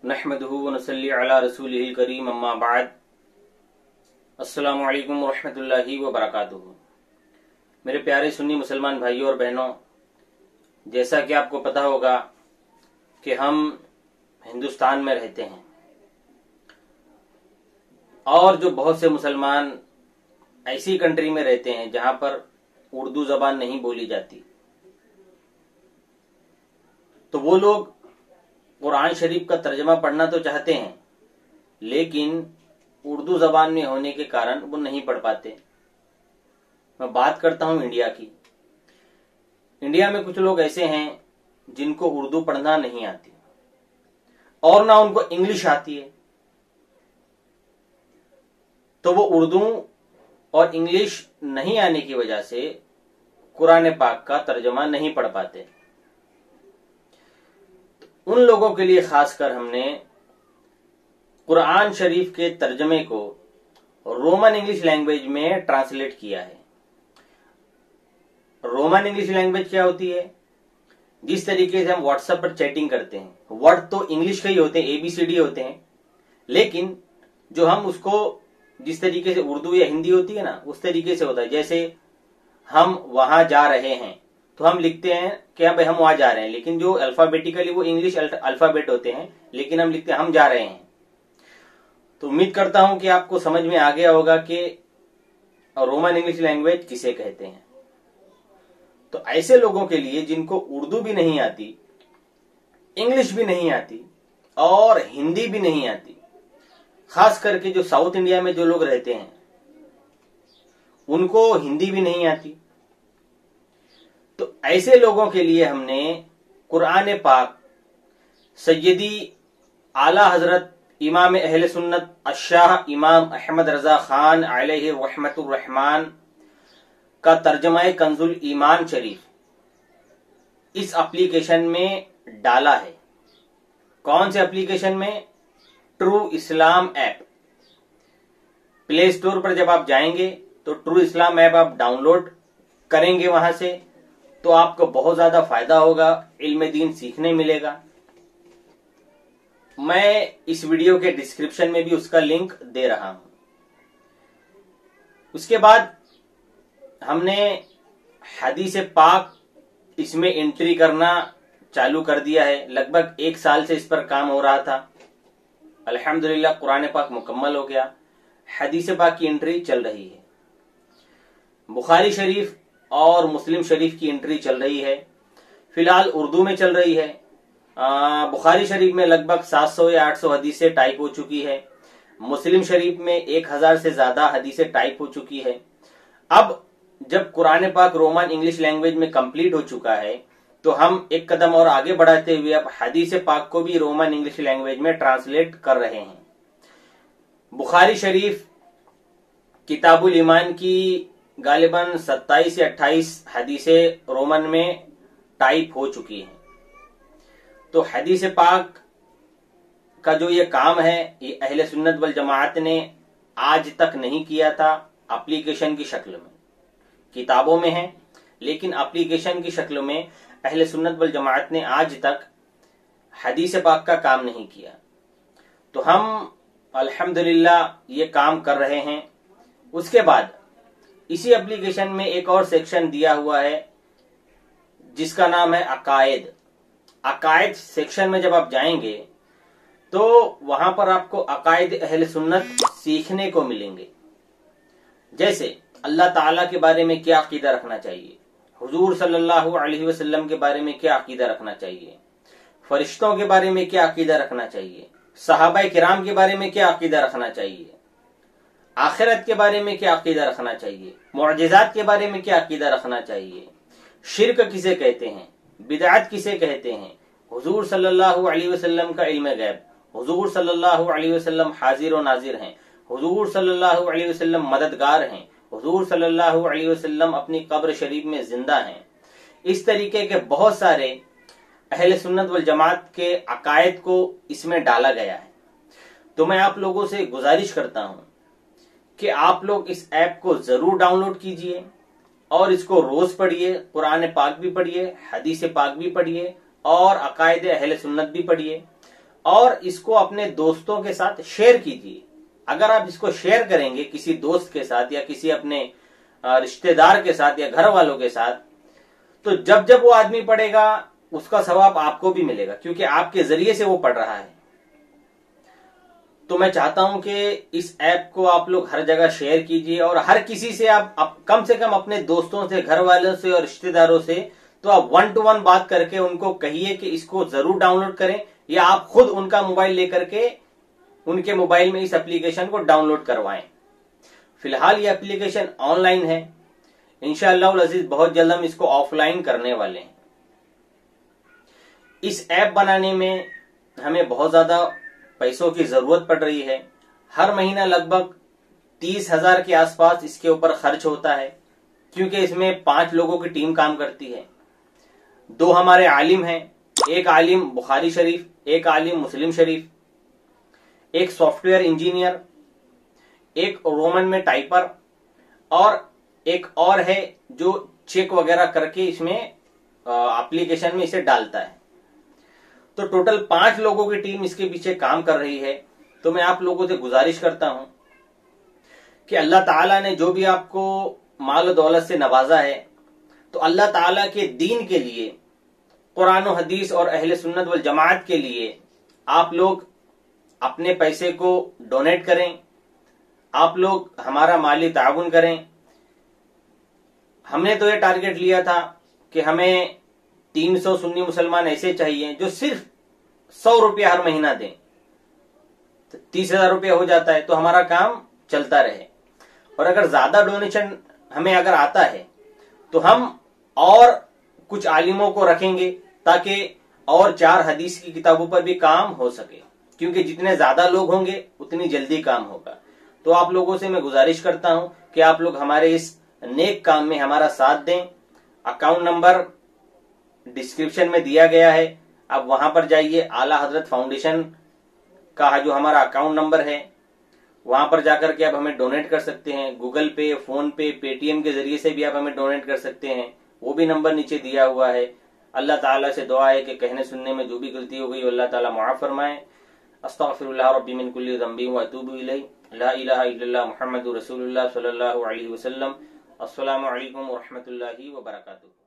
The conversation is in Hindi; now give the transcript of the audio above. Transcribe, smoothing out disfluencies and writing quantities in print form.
नहमदुहु व नसल्ली अला रसूलिहिल करीम अम्मा बाद। अस्सलामु अलैकुम व रहमतुल्लाहि व बरकातुहू। मेरे प्यारे सुन्नी मुसलमान भाइयों और बहनों, जैसा कि आपको पता होगा कि हम हिंदुस्तान में रहते हैं और जो बहुत से मुसलमान ऐसी कंट्री में रहते हैं जहां पर उर्दू जबान नहीं बोली जाती, तो वो लोग कुरान शरीफ का तर्जमा पढ़ना तो चाहते हैं, लेकिन उर्दू जबान में होने के कारण वो नहीं पढ़ पाते। मैं बात करता हूं इंडिया की। इंडिया में कुछ लोग ऐसे हैं जिनको उर्दू पढ़ना नहीं आती और ना उनको इंग्लिश आती है, तो वो उर्दू और इंग्लिश नहीं आने की वजह से कुरान पाक का तर्जमा नहीं पढ़ पाते। उन लोगों के लिए खासकर हमने कुरान शरीफ के तर्जमे को रोमन इंग्लिश लैंग्वेज में ट्रांसलेट किया है। रोमन इंग्लिश लैंग्वेज क्या होती है? जिस तरीके से हम व्हाट्सएप पर चैटिंग करते हैं, वर्ड तो इंग्लिश के ही होते हैं, ABCD होते हैं, लेकिन जो हम उसको जिस तरीके से उर्दू या हिंदी होती है ना, उस तरीके से होता है। जैसे हम वहां जा रहे हैं तो हम लिखते हैं कि भाई हम वहां जा रहे हैं, लेकिन जो अल्फाबेटिकली वो इंग्लिश अल्फाबेट होते हैं, लेकिन हम लिखते हैं हम जा रहे हैं। तो उम्मीद करता हूं कि आपको समझ में आ गया होगा कि रोमन इंग्लिश लैंग्वेज किसे कहते हैं। तो ऐसे लोगों के लिए जिनको उर्दू भी नहीं आती, इंग्लिश भी नहीं आती और हिंदी भी नहीं आती, खास करके जो साउथ इंडिया में जो लोग रहते हैं उनको हिंदी भी नहीं आती, तो ऐसे लोगों के लिए हमने कुरान पाक सैयदी आला हजरत इमाम अहले सुन्नत अशाह इमाम अहमद रजा खान अलैहि रहमतुर रहमान का तर्जमा कंजुल ईमान शरीफ इस एप्लीकेशन में डाला है। कौन से एप्लीकेशन में? ट्रू इस्लाम ऐप। प्ले स्टोर पर जब आप जाएंगे तो ट्रू इस्लाम ऐप आप डाउनलोड करेंगे, वहां से तो आपको बहुत ज्यादा फायदा होगा, इल्म दीन सीखने मिलेगा। मैं इस वीडियो के डिस्क्रिप्शन में भी उसका लिंक दे रहा हूं। उसके बाद हमने हदीस पाक इसमें एंट्री करना चालू कर दिया है। लगभग 1 साल से इस पर काम हो रहा था। अल्हम्दुलिल्लाह कुरान पाक मुकम्मल हो गया, हदीस पाक की एंट्री चल रही है। बुखारी शरीफ और मुस्लिम शरीफ की एंट्री चल रही है, फिलहाल उर्दू में चल रही है। बुखारी शरीफ में लगभग 700 या 800 हदीसें टाइप हो चुकी है। मुस्लिम शरीफ में 1000 से ज्यादा हदीसें टाइप हो चुकी है। अब जब कुरान पाक रोमन इंग्लिश लैंग्वेज में कंप्लीट हो चुका है, तो हम एक कदम और आगे बढ़ाते हुए अब हदीस पाक को भी रोमन इंग्लिश लैंग्वेज में ट्रांसलेट कर रहे हैं। बुखारी शरीफ किताबुल ईमान की गालिबन 27 या 28 हदीसें रोमन में टाइप हो चुकी हैं। तो हदीस पाक का जो ये काम है, ये अहले सुन्नत वल जमाअत ने आज तक नहीं किया था। एप्लीकेशन की शक्ल में, किताबों में है, लेकिन एप्लीकेशन की शक्ल में अहले सुन्नत वल जमाअत ने आज तक हदीस पाक का काम नहीं किया। तो हम अल्हम्दुलिल्लाह ये काम कर रहे हैं। उसके बाद इसी एप्लीकेशन में एक और सेक्शन दिया हुआ है जिसका नाम है अकायद। अकायद सेक्शन में जब आप जाएंगे तो वहां पर आपको अकायद अहले सुन्नत सीखने को मिलेंगे। जैसे अल्लाह ताला के बारे में क्या अकीदा रखना चाहिए, हुजूर सल्लल्लाहु अलैहि वसल्लम के बारे में क्या अकीदा रखना चाहिए, फरिश्तों के बारे में क्या अकीदा रखना चाहिए, सहाबाए किराम के बारे में क्या अकीदा रखना चाहिए, आखिरत के बारे में क्या अकीदा रखना चाहिए, मुअजिज़ात के बारे में क्या अकीदा रखना चाहिए, शिर्क किसे कहते हैं, बिदअत किसे कहते हैं, हुजूर सल्लल्लाहु अलैहि वसल्लम का इल्म गैब, हुजूर सल्लल्लाहु अलैहि वसल्लम हाजिर और नाजिर हैं, हुजूर सल्लल्लाहु अलैहि वसल्लम मददगार हैं, हुजूर सल्लल्लाहु अलैहि वसल्लम अपनी कब्र शरीफ में जिंदा हैं। इस तरीके के बहुत सारे अहले सुन्नत वल जमात के अकायद को इसमें डाला गया है। तो मैं आप लोगों से गुजारिश करता हूं कि आप लोग इस ऐप को जरूर डाउनलोड कीजिए और इसको रोज पढ़िए, कुरान पाक भी पढ़िए, हदीस पाक भी पढ़िए और अकायद अहले सुन्नत भी पढ़िए। और इसको अपने दोस्तों के साथ शेयर कीजिए। अगर आप इसको शेयर करेंगे किसी दोस्त के साथ या किसी अपने रिश्तेदार के साथ या घर वालों के साथ, तो जब जब वो आदमी पढ़ेगा उसका सवाब आपको भी मिलेगा, क्योंकि आपके जरिए से वो पढ़ रहा है। तो मैं चाहता हूं कि इस ऐप को आप लोग हर जगह शेयर कीजिए और हर किसी से आप कम से कम अपने दोस्तों से, घर वालों से और रिश्तेदारों से तो आप 1 to 1 बात करके उनको कहिए कि इसको जरूर डाउनलोड करें, या आप खुद उनका मोबाइल लेकर के उनके मोबाइल में इस एप्लीकेशन को डाउनलोड करवाएं। फिलहाल ये एप्लीकेशन ऑनलाइन है, इंशाअल्लाह अजीज बहुत जल्द हम इसको ऑफलाइन करने वाले हैं। इस ऐप बनाने में हमें बहुत ज्यादा पैसों की जरूरत पड़ रही है। हर महीना लगभग 30,000 के आसपास इसके ऊपर खर्च होता है, क्योंकि इसमें 5 लोगों की टीम काम करती है। 2 हमारे आलिम हैं, एक आलिम बुखारी शरीफ, एक आलिम मुस्लिम शरीफ, एक सॉफ्टवेयर इंजीनियर, एक रोमन में टाइपर और एक और है जो चेक वगैरह करके इसमें एप्लीकेशन में इसे डालता है। तो टोटल 5 लोगों की टीम इसके पीछे काम कर रही है। तो मैं आप लोगों से गुजारिश करता हूं कि अल्लाह ताला ने जो भी आपको माल और दौलत से नवाजा है, तो अल्लाह ताला के दीन के लिए, कुरान और हदीस और अहले सुन्नत वल जमात के लिए आप लोग अपने पैसे को डोनेट करें, आप लोग हमारा माली ताउन करें। हमने तो ये टारगेट लिया था कि हमें 300 सुन्नी मुसलमान ऐसे चाहिए जो सिर्फ 100 रुपया हर महीना दें, तो 30,000 रुपया हो जाता है, तो हमारा काम चलता रहे। और अगर ज्यादा डोनेशन हमें अगर आता है तो हम और कुछ आलिमों को रखेंगे ताकि और 4 हदीस की किताबों पर भी काम हो सके, क्योंकि जितने ज्यादा लोग होंगे उतनी जल्दी काम होगा। तो आप लोगों से मैं गुजारिश करता हूं कि आप लोग हमारे इस नेक काम में हमारा साथ दें। अकाउंट नंबर डिस्क्रिप्शन में दिया गया है, आप वहां पर जाइए। आला हजरत फाउंडेशन का जो हमारा अकाउंट नंबर है वहां पर जाकर के आप हमें डोनेट कर सकते हैं। गूगल पे, फोन पे, पेटीएम के जरिए से भी आप हमें डोनेट कर सकते हैं, वो भी नंबर नीचे दिया हुआ है। अल्लाह ताला से दुआ है कि कहने सुनने में जो भी गलती हो गई अल्लाह ताला माफ फरमाए। अस्तगफिरुल्लाह रब्बी मिन कुल्ली ज़ंबी व अतूबु इलैहि, ला इलाहा इल्लल्लाह मुहम्मदुर रसूलुल्लाह सल्लल्लाहु अलैहि वसल्लम। अस्सलामु अलैकुम व रहमतुल्लाहि व बरकातुहू।